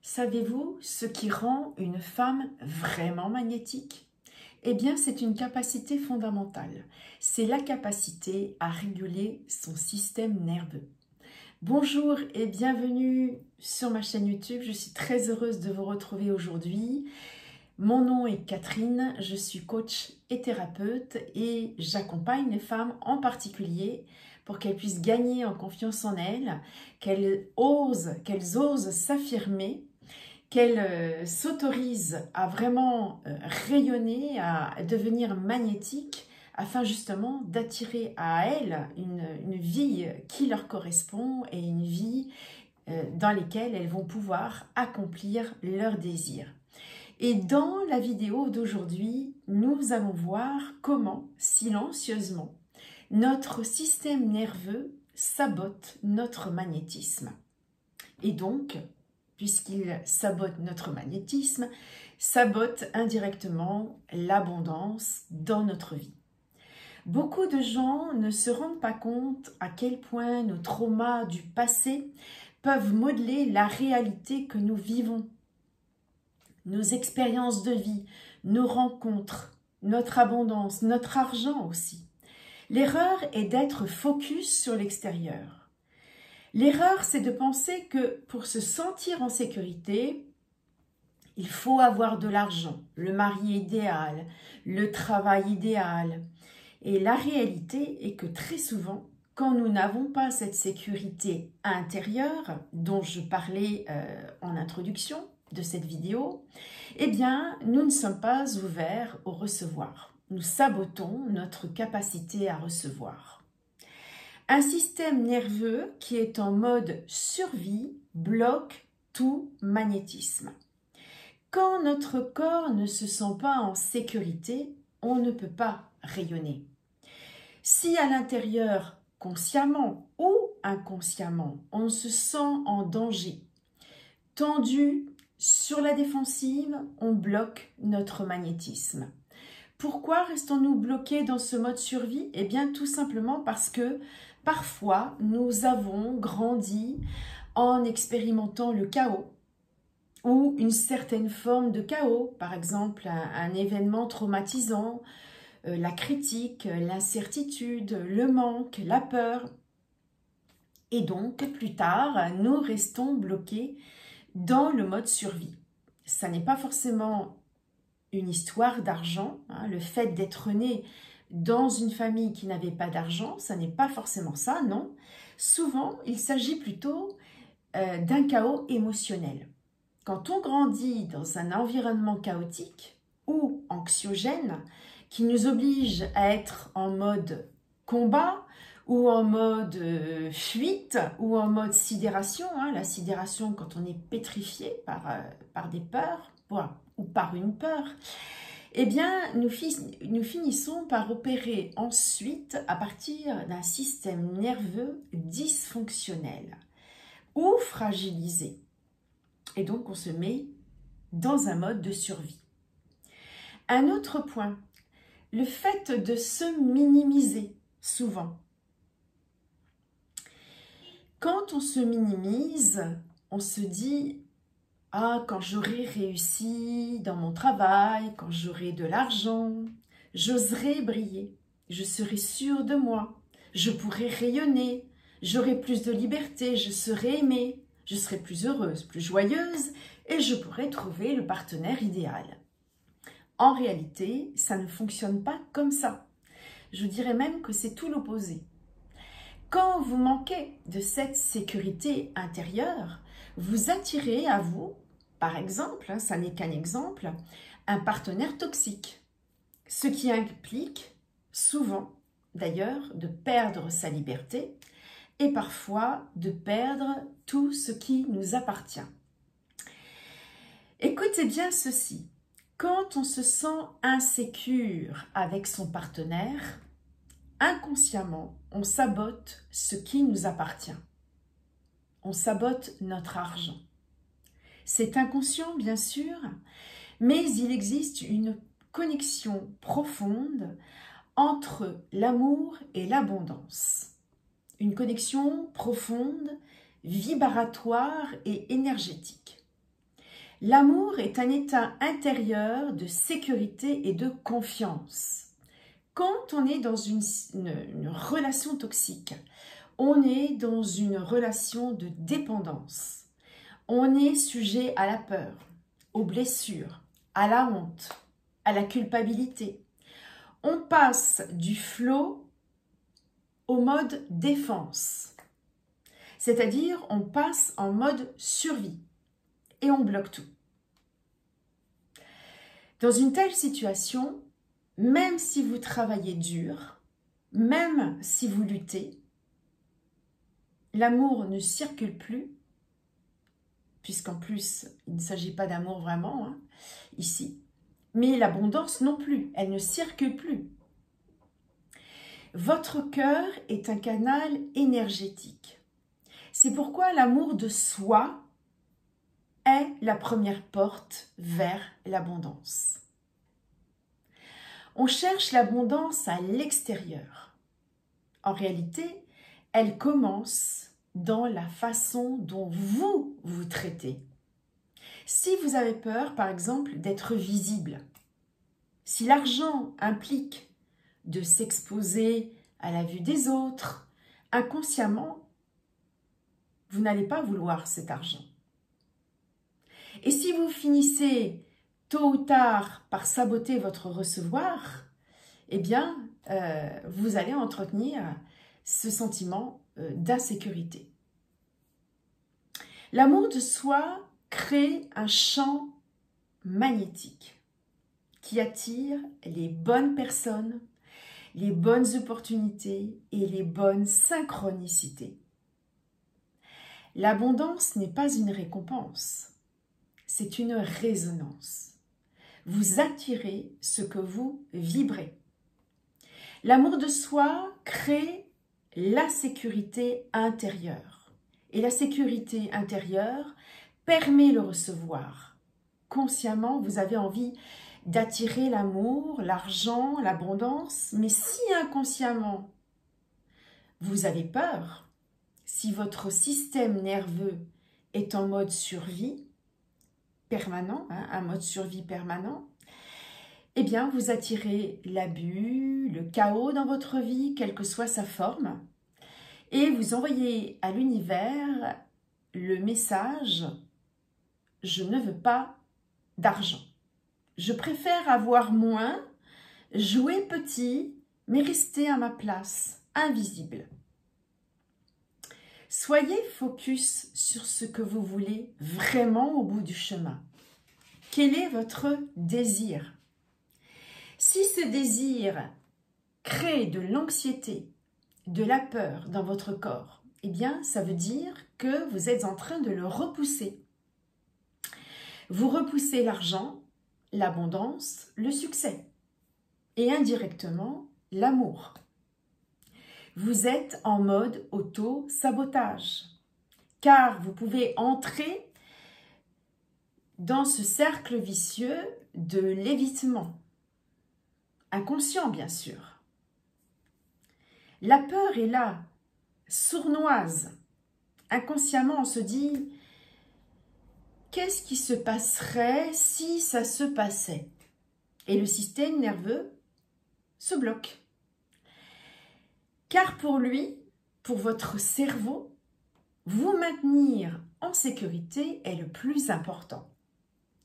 Savez-vous ce qui rend une femme vraiment magnétique? Eh bien, c'est une capacité fondamentale. C'est la capacité à réguler son système nerveux. Bonjour et bienvenue sur ma chaîne YouTube. Je suis très heureuse de vous retrouver aujourd'hui. Mon nom est Catherine, je suis coach et thérapeute et j'accompagne les femmes en particulier pour qu'elles puissent gagner en confiance en elles, qu'elles osent s'affirmer, qu'elles s'autorisent à vraiment rayonner, à devenir magnétiques afin justement d'attirer à elles une vie qui leur correspond et une vie dans laquelle elles vont pouvoir accomplir leurs désirs. Et dans la vidéo d'aujourd'hui, nous allons voir comment, silencieusement, notre système nerveux sabote notre magnétisme. Et donc, puisqu'il sabote notre magnétisme, sabote indirectement l'abondance dans notre vie. Beaucoup de gens ne se rendent pas compte à quel point nos traumas du passé peuvent modeler la réalité que nous vivons. Nos expériences de vie, nos rencontres, notre abondance, notre argent aussi. L'erreur est d'être focus sur l'extérieur. L'erreur, c'est de penser que pour se sentir en sécurité, il faut avoir de l'argent, le mari idéal, le travail idéal. Et la réalité est que très souvent, quand nous n'avons pas cette sécurité intérieure dont je parlais en introduction de cette vidéo, eh bien, nous ne sommes pas ouverts au recevoir. Nous sabotons notre capacité à recevoir. Un système nerveux qui est en mode survie bloque tout magnétisme. Quand notre corps ne se sent pas en sécurité, on ne peut pas rayonner. Si à l'intérieur, consciemment ou inconsciemment, on se sent en danger, tendu, sur la défensive, on bloque notre magnétisme. Pourquoi restons-nous bloqués dans ce mode survie? Eh bien, tout simplement parce que parfois, nous avons grandi en expérimentant le chaos ou une certaine forme de chaos, par exemple un événement traumatisant, la critique, l'incertitude, le manque, la peur. Et donc, plus tard, nous restons bloqués dans le mode survie. Ça n'est pas forcément une histoire d'argent. Le fait d'être né dans une famille qui n'avait pas d'argent, ça n'est pas forcément ça, non. Souvent, il s'agit plutôt d'un chaos émotionnel. Quand on grandit dans un environnement chaotique ou anxiogène qui nous oblige à être en mode combat ou en mode fuite ou en mode sidération, la sidération quand on est pétrifié par des peurs ou par une peur, eh bien nous finissons par opérer ensuite à partir d'un système nerveux dysfonctionnel ou fragilisé. Et donc, on se met dans un mode de survie. Un autre point, le fait de se minimiser souvent. Quand on se minimise, on se dit « Ah, quand j'aurai réussi dans mon travail, quand j'aurai de l'argent, j'oserai briller, je serai sûre de moi, je pourrai rayonner, j'aurai plus de liberté, je serai aimée. Je serai plus heureuse, plus joyeuse et je pourrai trouver le partenaire idéal. » En réalité, ça ne fonctionne pas comme ça. Je dirais même que c'est tout l'opposé. Quand vous manquez de cette sécurité intérieure, vous attirez à vous, par exemple, ça n'est qu'un exemple, un partenaire toxique. Ce qui implique souvent, d'ailleurs, de perdre sa liberté et parfois de perdre tout ce qui nous appartient. Écoutez bien ceci, quand on se sent insécure avec son partenaire, inconsciemment, on sabote ce qui nous appartient. On sabote notre argent. C'est inconscient, bien sûr, mais il existe une connexion profonde entre l'amour et l'abondance. Une connexion profonde, vibratoire et énergétique. L'amour est un état intérieur de sécurité et de confiance. Quand on est dans une relation toxique, on est dans une relation de dépendance. On est sujet à la peur, aux blessures, à la honte, à la culpabilité. On passe du flot au mode défense. C'est-à-dire, on passe en mode survie et on bloque tout. Dans une telle situation, même si vous travaillez dur, même si vous luttez, l'amour ne circule plus, puisqu'en plus, il ne s'agit pas d'amour vraiment, hein, ici, mais l'abondance non plus, elle ne circule plus. Votre cœur est un canal énergétique. C'est pourquoi l'amour de soi est la première porte vers l'abondance. On cherche l'abondance à l'extérieur. En réalité, elle commence dans la façon dont vous vous traitez. Si vous avez peur, par exemple, d'être visible, si l'argent implique de s'exposer à la vue des autres, inconsciemment, vous n'allez pas vouloir cet argent. Et si vous finissez tôt ou tard par saboter votre recevoir, eh bien, vous allez entretenir ce sentiment d'insécurité. L'amour de soi crée un champ magnétique qui attire les bonnes personnes, les bonnes opportunités et les bonnes synchronicités. L'abondance n'est pas une récompense, c'est une résonance. Vous attirez ce que vous vibrez. L'amour de soi crée la sécurité intérieure. Et la sécurité intérieure permet le recevoir. Consciemment, vous avez envie d'attirer l'amour, l'argent, l'abondance, mais si inconsciemment, vous avez peur, si votre système nerveux est en mode survie permanent, un mode survie permanent, eh bien, vous attirez l'abus, le chaos dans votre vie, quelle que soit sa forme, et vous envoyez à l'univers le message « Je ne veux pas d'argent. Je préfère avoir moins, jouer petit, mais rester à ma place, invisible. » Soyez focus sur ce que vous voulez vraiment au bout du chemin. Quel est votre désir? Si ce désir crée de l'anxiété, de la peur dans votre corps, eh bien, ça veut dire que vous êtes en train de le repousser. Vous repoussez l'argent, l'abondance, le succès et indirectement l'amour. Vous êtes en mode auto-sabotage car vous pouvez entrer dans ce cercle vicieux de l'évitement. Inconscient, bien sûr. La peur est là, sournoise. Inconsciemment, on se dit « Qu'est-ce qui se passerait si ça se passait ?» Et le système nerveux se bloque. Car pour lui, pour votre cerveau, vous maintenir en sécurité est le plus important.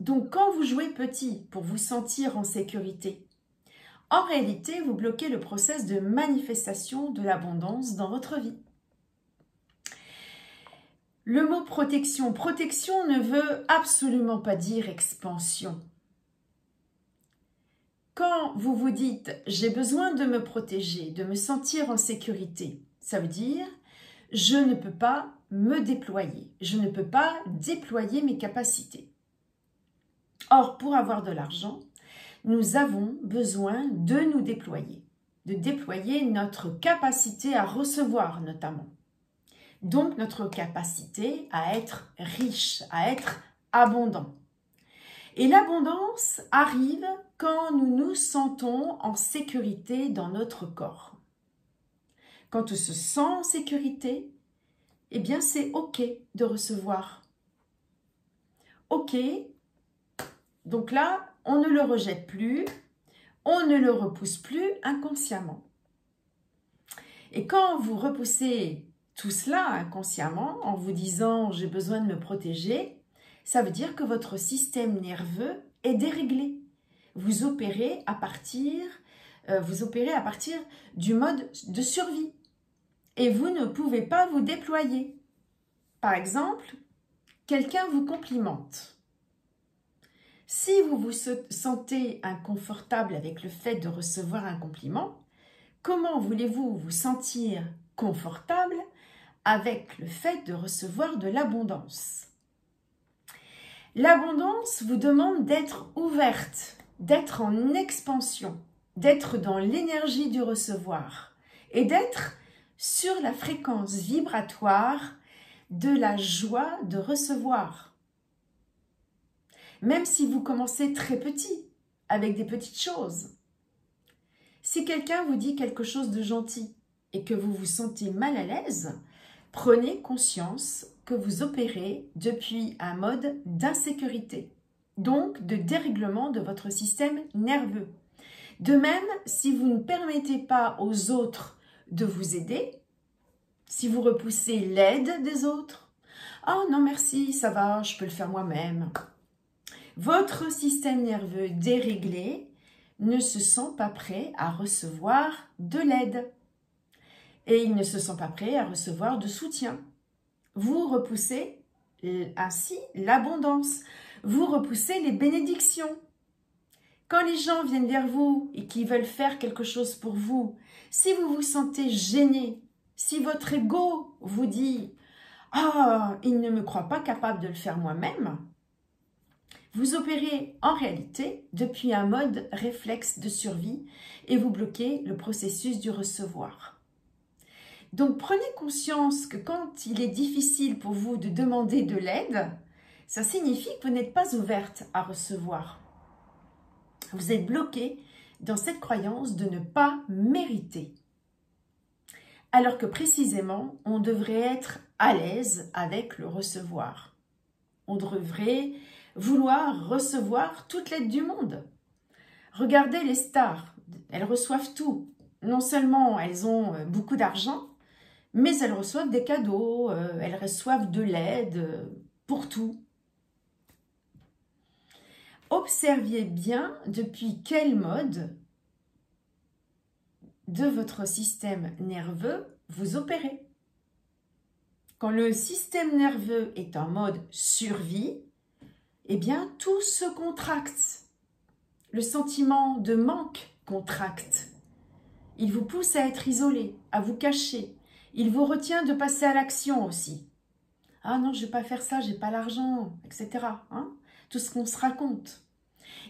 Donc, quand vous jouez petit pour vous sentir en sécurité, en réalité, vous bloquez le processus de manifestation de l'abondance dans votre vie. Le mot protection. Protection ne veut absolument pas dire expansion. Quand vous vous dites « j'ai besoin de me protéger, de me sentir en sécurité », ça veut dire « je ne peux pas me déployer, je ne peux pas déployer mes capacités ». Or, pour avoir de l'argent, nous avons besoin de nous déployer, de déployer notre capacité à recevoir notamment. Donc, notre capacité à être riche, à être abondant. Et l'abondance arrive quand nous nous sentons en sécurité dans notre corps. Quand on se sent en sécurité, eh bien c'est OK de recevoir. OK Donc là, on ne le rejette plus, on ne le repousse plus inconsciemment. Et quand vous repoussez tout cela inconsciemment, en vous disant « j'ai besoin de me protéger », ça veut dire que votre système nerveux est déréglé. Vous opérez à partir du mode de survie. Et vous ne pouvez pas vous déployer. Par exemple, quelqu'un vous complimente. Si vous vous sentez inconfortable avec le fait de recevoir un compliment, comment voulez-vous vous sentir confortable avec le fait de recevoir de l'abondance? L'abondance vous demande d'être ouverte, d'être en expansion, d'être dans l'énergie du recevoir et d'être sur la fréquence vibratoire de la joie de recevoir. Même si vous commencez très petit, avec des petites choses. Si quelqu'un vous dit quelque chose de gentil et que vous vous sentez mal à l'aise, prenez conscience que vous opérez depuis un mode d'insécurité, donc de dérèglement de votre système nerveux. De même, si vous ne permettez pas aux autres de vous aider, si vous repoussez l'aide des autres, « Oh non merci, ça va, je peux le faire moi-même », votre système nerveux déréglé ne se sent pas prêt à recevoir de l'aide. Et il ne se sent pas prêt à recevoir de soutien. Vous repoussez ainsi l'abondance. Vous repoussez les bénédictions. Quand les gens viennent vers vous et qu'ils veulent faire quelque chose pour vous, si vous vous sentez gêné, si votre ego vous dit « Ah, il ne me croit pas capable de le faire moi-même », vous opérez en réalité depuis un mode réflexe de survie et vous bloquez le processus du recevoir. Donc prenez conscience que quand il est difficile pour vous de demander de l'aide, ça signifie que vous n'êtes pas ouverte à recevoir. Vous êtes bloqué dans cette croyance de ne pas mériter. Alors que précisément, on devrait être à l'aise avec le recevoir. On devrait vouloir recevoir toute l'aide du monde. Regardez les stars, elles reçoivent tout. Non seulement elles ont beaucoup d'argent, mais elles reçoivent des cadeaux, elles reçoivent de l'aide pour tout. Observez bien depuis quel mode de votre système nerveux vous opérez. Quand le système nerveux est en mode survie, eh bien, tout se contracte. Le sentiment de manque contracte. Il vous pousse à être isolé, à vous cacher. Il vous retient de passer à l'action aussi. Ah non, je ne vais pas faire ça, j'ai pas l'argent, etc. Hein? Tout ce qu'on se raconte.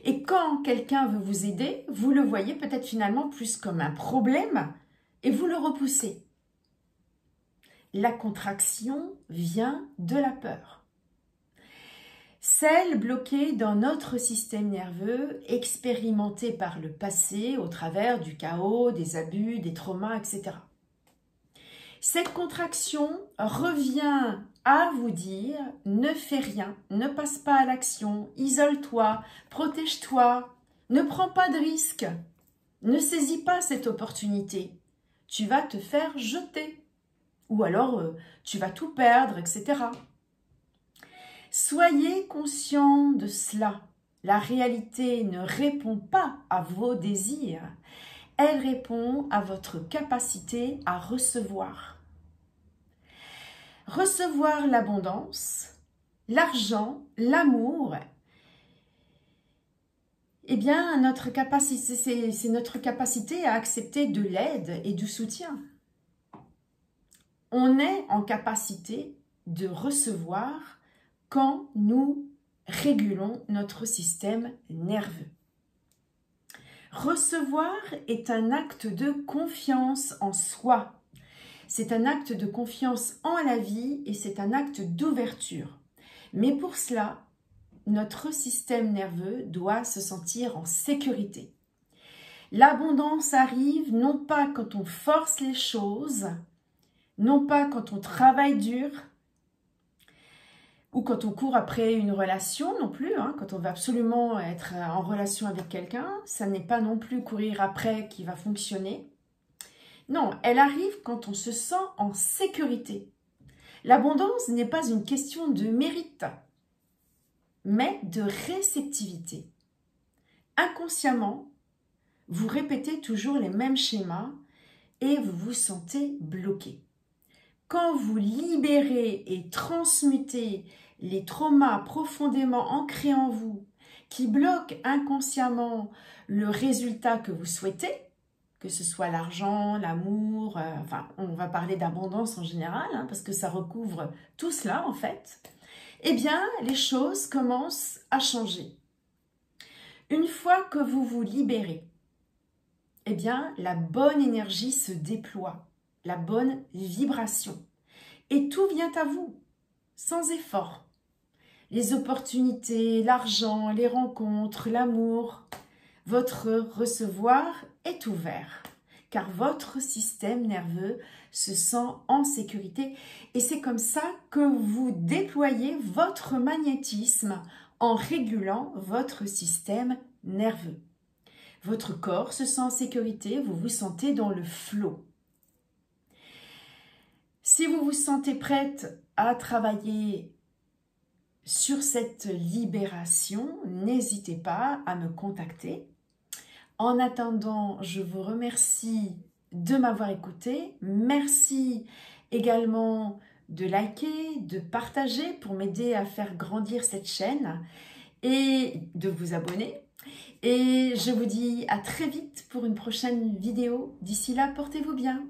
Et quand quelqu'un veut vous aider, vous le voyez peut-être finalement plus comme un problème et vous le repoussez. La contraction vient de la peur. Celle bloquée dans notre système nerveux, expérimentée par le passé au travers du chaos, des abus, des traumas, etc. Cette contraction revient à vous dire « ne fais rien, ne passe pas à l'action, isole-toi, protège-toi, ne prends pas de risques, ne saisis pas cette opportunité, tu vas te faire jeter ou alors tu vas tout perdre, etc. » Soyez conscient de cela. La réalité ne répond pas à vos désirs. Elle répond à votre capacité à recevoir. Recevoir l'abondance, l'argent, l'amour, eh bien, c'est notre capacité à accepter de l'aide et du soutien. On est en capacité de recevoir quand nous régulons notre système nerveux. Recevoir est un acte de confiance en soi. C'est un acte de confiance en la vie et c'est un acte d'ouverture. Mais pour cela, notre système nerveux doit se sentir en sécurité. L'abondance arrive non pas quand on force les choses, non pas quand on travaille dur, ou quand on court après une relation non plus, hein, quand on veut absolument être en relation avec quelqu'un, ça n'est pas non plus courir après qui va fonctionner. Non, elle arrive quand on se sent en sécurité. L'abondance n'est pas une question de mérite, mais de réceptivité. Inconsciemment, vous répétez toujours les mêmes schémas et vous vous sentez bloqué. Quand vous libérez et transmutez les traumas profondément ancrés en vous, qui bloquent inconsciemment le résultat que vous souhaitez, que ce soit l'argent, l'amour, enfin on va parler d'abondance en général, hein, parce que ça recouvre tout cela en fait, eh bien les choses commencent à changer. Une fois que vous vous libérez, eh bien la bonne énergie se déploie, la bonne vibration. Et tout vient à vous, sans effort. Les opportunités, l'argent, les rencontres, l'amour, votre recevoir est ouvert, car votre système nerveux se sent en sécurité. Et c'est comme ça que vous déployez votre magnétisme en régulant votre système nerveux. Votre corps se sent en sécurité, vous vous sentez dans le flot. Si vous vous sentez prête à travailler sur cette libération, n'hésitez pas à me contacter. En attendant, je vous remercie de m'avoir écouté. Merci également de liker, de partager pour m'aider à faire grandir cette chaîne et de vous abonner. Et je vous dis à très vite pour une prochaine vidéo. D'ici là, portez-vous bien.